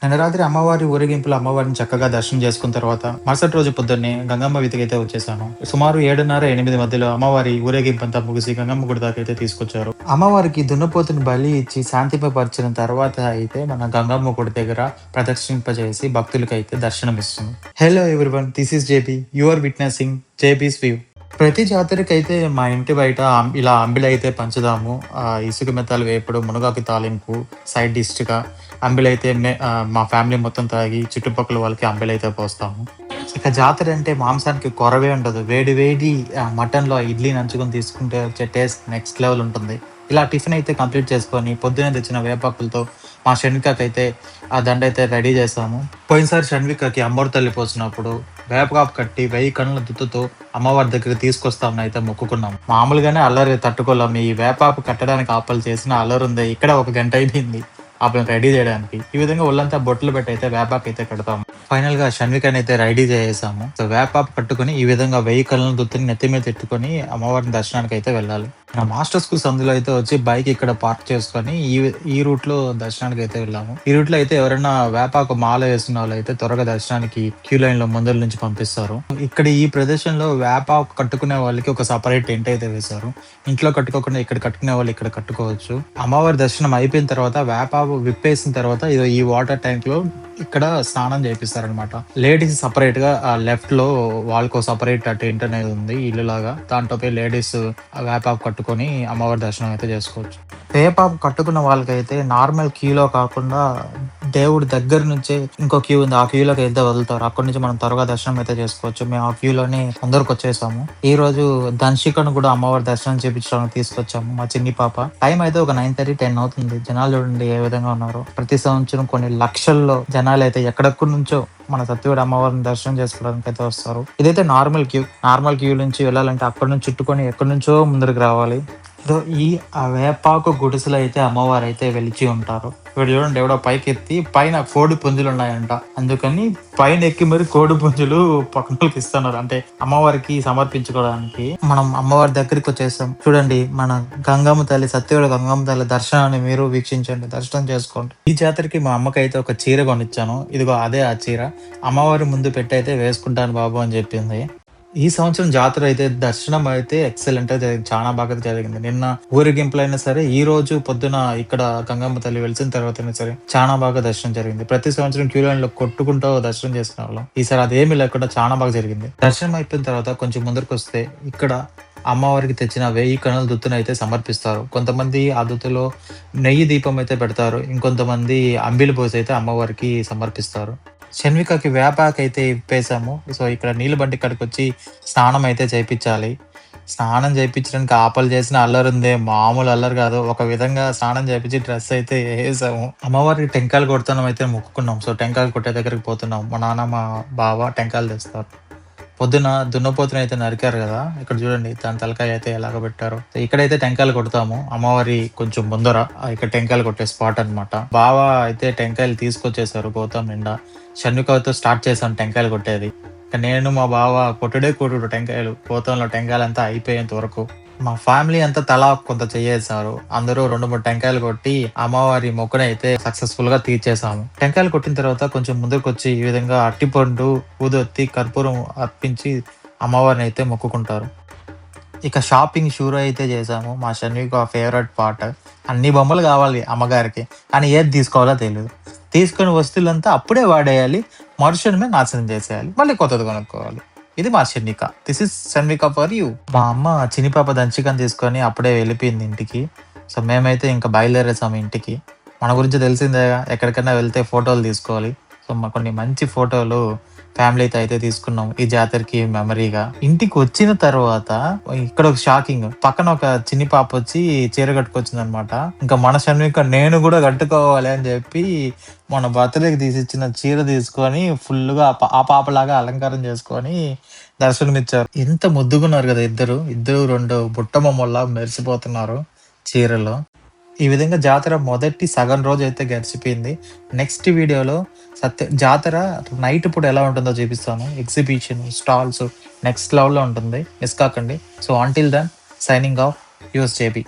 నిన్న రాత్రి అమ్మవారి ఊరేగింపులో అమ్మవారిని చక్కగా దర్శనం చేసుకున్న తర్వాత మరుసటి రోజు పొద్దున్నే గంగమ్మ వీధికైతే వచ్చేసాను. సుమారు 7:30, 8 మధ్యలో అమ్మవారి ఊరేగింపు అంతా ముగిసి గంగమ్మ గుడి దాకా అయితే తీసుకొచ్చారు. అమ్మవారికి దున్నపోతుని బలి ఇచ్చి శాంతింపపరిచిన తర్వాత అయితే మన గంగమ్మ గుడి దగ్గర ప్రదర్శింపజేసి భక్తులకైతే దర్శనం ఇస్తుంది. Hello everyone, this is JB. You are witnessing JB's view. ప్రతి జాతరకైతే మా ఇంటి బయట ఇలా అంబిలైతే పంచుదాము. ఇసుక మెత్తలు వేపుడు, మునగాకు తాలింపు, సైడ్ డిష్‌గా అంబిలైతే మా ఫ్యామిలీ మొత్తం తాగి చుట్టుపక్కల వాళ్ళకి అంబిలైతే పోస్తాము. ఇక జాతర అంటే మాంసానికి కొరవే ఉండదు. వేడి వేడి మటన్‌లో ఇడ్లీ నంచుకొని తీసుకుంటే వచ్చే టేస్ట్ నెక్స్ట్ లెవెల్ ఉంటుంది. ఇలా టిఫిన్ అయితే కంప్లీట్ చేసుకొని పొద్దున్నే తెచ్చిన వేపాకులతో మా షణ్వికకైతే ఆ దండైతే రెడీ చేసాము. పోయినసారి షణ్వికకి అమ్మోరు తల్లి పోసినప్పుడు వేపకాపు కట్టి 1000 కన్నుల దుత్తుతో అమ్మవారి దగ్గరికి తీసుకొస్తామని అయితే మొక్కుకున్నాం. మామూలుగానే అల్లరి తట్టుకోలేం. ఈ వేపాకు కట్టడానికి ఆపలు చేసిన అల్లరి ఉంది. ఇక్కడ ఒక గంట అయిపోయింది ఆపలను రెడీ చేయడానికి. ఈ విధంగా ఒళ్ళంతా బొట్లు పెట్టి అయితే వేపాకు అయితే కడతాము. ఫైనల్ గా షణ్వికని అయితే రెడీ చేసాము. సో వేపాకు కట్టుకుని ఈ విధంగా 1000 కన్నుల దుత్తుని నెత్తి మీద పెట్టుకొని అమ్మవారిని దర్శనానికి అయితే వెళ్ళాలి. నా మాస్టర్ స్కూల్ సందులో అయితే వచ్చి బైక్ ఇక్కడ పార్క్ చేసుకొని ఈ రూట్ లో దర్శనానికి అయితే వెళ్ళాము. ఈ రూట్ లో అయితే ఎవరైనా వేపాకు మాల వేసిన వాళ్ళు అయితే త్వరగా దర్శనానికి క్యూ లైన్ లో ముందర నుంచి పంపిస్తారు. ఇక్కడ ఈ ప్రదేశంలో వేపాకు కట్టుకునే వాళ్ళకి ఒక సపరేట్ టెంట్ అయితే వేశారు. ఇంట్లో కట్టుకోకుండా ఇక్కడ కట్టుకునే వాళ్ళు ఇక్కడ కట్టుకోవచ్చు. అమ్మవారి దర్శనం అయిపోయిన తర్వాత వేపాకు విప్పేసిన తర్వాత ఈ వాటర్ ట్యాంక్ లో ఇక్కడ స్నానం చేపిస్తారనమాట. లేడీస్ సపరేట్ గా లెఫ్ట్ లో వాళ్ళకు సపరేట్ టెంట్ అనేది ఉంది, ఇల్లు లాగా. దాంట్లో పోయి లేడీస్ వేపాకు కట్టుకొని అమ్మవారి దర్శనం అయితే చేసుకోవచ్చు. వేపాకు కట్టుకున్న వాళ్ళకైతే నార్మల్ క్యూలో కాకుండా దేవుడి దగ్గర నుంచే ఇంకో క్యూ ఉంది. ఆ క్యూలోకి అయితే వదులుతారు. అక్కడి నుంచి మనం త్వరగా దర్శనం అయితే చేసుకోవచ్చు. మేము ఆ క్యూలోనే అందరికి వచ్చేసాము. ఈ రోజు ధన్షికను కూడా అమ్మవారి దర్శనం చేపించడానికి తీసుకొచ్చాము. మా చిన్ని పాప. టైం అయితే ఒక 9:30, 10 అవుతుంది. జనాలు చూడండి ఏ విధంగా ఉన్నారు. ప్రతి సంవత్సరం కొన్ని లక్షల్లో జనాలు అయితే ఎక్కడెక్కడి నుంచో మన సత్యవేడు అమ్మవారిని దర్శనం చేసుకోవడానికి అయితే వస్తారు. ఇదైతే నార్మల్ క్యూ నుంచి వెళ్ళాలంటే అక్కడి నుంచి చుట్టుకొని ఎక్కడి నుంచో ముందరికి రావాలి. ఆ వేపాకు గుడిసెలో అయితే అమ్మవారు అయితే వెలిచి ఉంటారు. ఇక్కడ చూడండి, ఎవడో పైకి ఎత్తి పైన కోడి పుంజులు ఉన్నాయంట. అందుకని పైన ఎక్కి మరి కోడి పుంజులు పక్కనకి ఇస్తున్నారు, అంటే అమ్మవారికి సమర్పించుకోవడానికి. మనం అమ్మవారి దగ్గరికి వచ్చేసాం. చూడండి, మన గంగమ్మ తల్లి, సత్యవేడు గంగమ్మ తల్లి దర్శనాన్ని మీరు వీక్షించండి, దర్శనం చేసుకోండి. ఈ జాతరకి మా అమ్మకి అయితే ఒక చీర కొనిచ్చాను. ఇదిగో అదే ఆ చీర. అమ్మవారి ముందు పెట్టి అయితే వేసుకుంటాను బాబు అని చెప్పింది. ఈ సంవత్సరం జాతర అయితే దర్శనం అయితే ఎక్సలెంట్ గా జరిగింది. చాలా బాగా జరిగింది. నిన్న ఊరేగింపులైనా సరే, ఈ రోజు పొద్దున ఇక్కడ గంగమ్మ తల్లి వెలిసిన తర్వాత అయినా సరే చాలా బాగా దర్శనం జరిగింది. ప్రతి సంవత్సరం క్యూ లైన్ లో కొట్టుకుంటూ దర్శనం చేసుకునే వాళ్ళం. ఈసారి అదేమీ లేకుండా చాలా బాగా జరిగింది. దర్శనం అయిపోయిన తర్వాత కొంచెం ముందరకు వస్తే ఇక్కడ అమ్మవారికి తెచ్చిన 1000 కన్నుల దుత్తును అయితే సమర్పిస్తారు. కొంతమంది ఆ దుత్తులో నెయ్యి దీపం అయితే పెడతారు. ఇంకొంతమంది అంబిలి పోసి అయితే అమ్మవారికి సమర్పిస్తారు. షణ్వికకి వేపాకు అయితే ఇప్పేసాము. సో ఇక్కడ నీళ్ళ బండి ఇక్కడికి వచ్చి స్నానం అయితే చేయించాలి. స్నానం చేయించడానికి ఆపలు చేసిన అల్లరి ఉందే, మామూలు అల్లరి కాదు. ఒక విధంగా స్నానం చేయించి డ్రెస్ అయితే వేసాము. అమ్మవారికి టెంకాయలు కొడతాం అయితే మొక్కుకున్నాం. సో టెంకాయలు కొట్టే దగ్గరికి పోతున్నాం. మా నాన్న, మా బావ టెంకాయలు తెస్తారు. పొద్దున దున్నపోతుని అయితే నరికారు కదా, ఇక్కడ చూడండి దాని తలకాయ అయితే ఎలాగ పెట్టారు. ఇక్కడైతే టెంకాయలు కొడతాము. అమ్మవారి కొంచెం ముందర ఇక్కడ టెంకాయలు కొట్టే స్పాట్ అనమాట. బావ అయితే టెంకాయలు తీసుకొచ్చేసారు గోతం నిండా. షణ్వికతో స్టార్ట్ చేశాను టెంకాయలు కొట్టేది. నేను మా బావ కొట్టుడు టెంకాయలు, గోతంలో టెంకాయలు అంతా అయిపోయేంత వరకు. మా ఫ్యామిలీ అంతా తలా కొంత చేసేసారు. అందరూ 2-3 టెంకాయలు కొట్టి అమ్మవారి మొక్కుని అయితే సక్సెస్ఫుల్ గా తీర్చేసాము. టెంకాయలు కొట్టిన తర్వాత కొంచెం ముందుకు వచ్చి ఈ విధంగా అట్టిపండు, ఊదొత్తి, కర్పూరం అర్పించి అమ్మవారిని అయితే మొక్కుకుంటారు. ఇక షాపింగ్ షూర్ అయితే చేసాము. మా షణ్విక ఫేవరెట్ పార్ట్. అన్ని బొమ్మలు కావాలి అమ్మగారికి, కానీ ఏది తీసుకోవాలో తెలియదు. తీసుకుని వస్తువులంతా అప్పుడే వాడేయాలి, మరుక్షణమే నాశనం చేసేయాలి, మళ్ళీ కొత్తది కొనుక్కోవాలి. ఇది మా Shanvika. This is Shanvika for you. మా అమ్మ చిన్ని పాప దంచికని తీసుకొని అప్పుడే వెళ్ళిపోయింది ఇంటికి. సో మేమైతే ఇంకా బయలుదేరేసాము ఇంటికి. మన గురించి తెలిసిందేగా, ఎక్కడికైనా వెళ్తే ఫోటోలు తీసుకోవాలి. సో మా కొన్ని మంచి ఫోటోలు ఫ్యామిలీతో అయితే తీసుకున్నాం ఈ జాతరకి మెమరీగా. ఇంటికి వచ్చిన తర్వాత ఇక్కడ ఒక షాకింగ్. పక్కన ఒక చిన్ని పాప వచ్చి చీర కట్టుకొచ్చింది అనమాట. ఇంకా మన షణ్విక నేను కూడా కట్టుకోవాలి అని చెప్పి మన బర్త్డేకి తీసిచ్చిన చీర తీసుకొని ఫుల్ గా ఆ పాపలాగా అలంకారం చేసుకొని దర్శనమిచ్చారు. ఎంత ముద్దుగున్నారు కదా ఇద్దరు 2 బుట్ట బొమ్మల్లా మెరిసిపోతున్నారు చీరలో. ఈ విధంగా జాతర మొదటి సగం రోజు అయితే గడిచిపోయింది. నెక్స్ట్ వీడియోలో జాతర నైట్ ఇప్పుడు ఎలా ఉంటుందో చూపిస్తాను. ఎగ్జిబిషన్, స్టాల్స్ నెక్స్ట్ లెవెల్లో ఉంటుంది. మిస్ కాకండి. So until then, signing off, yours JB.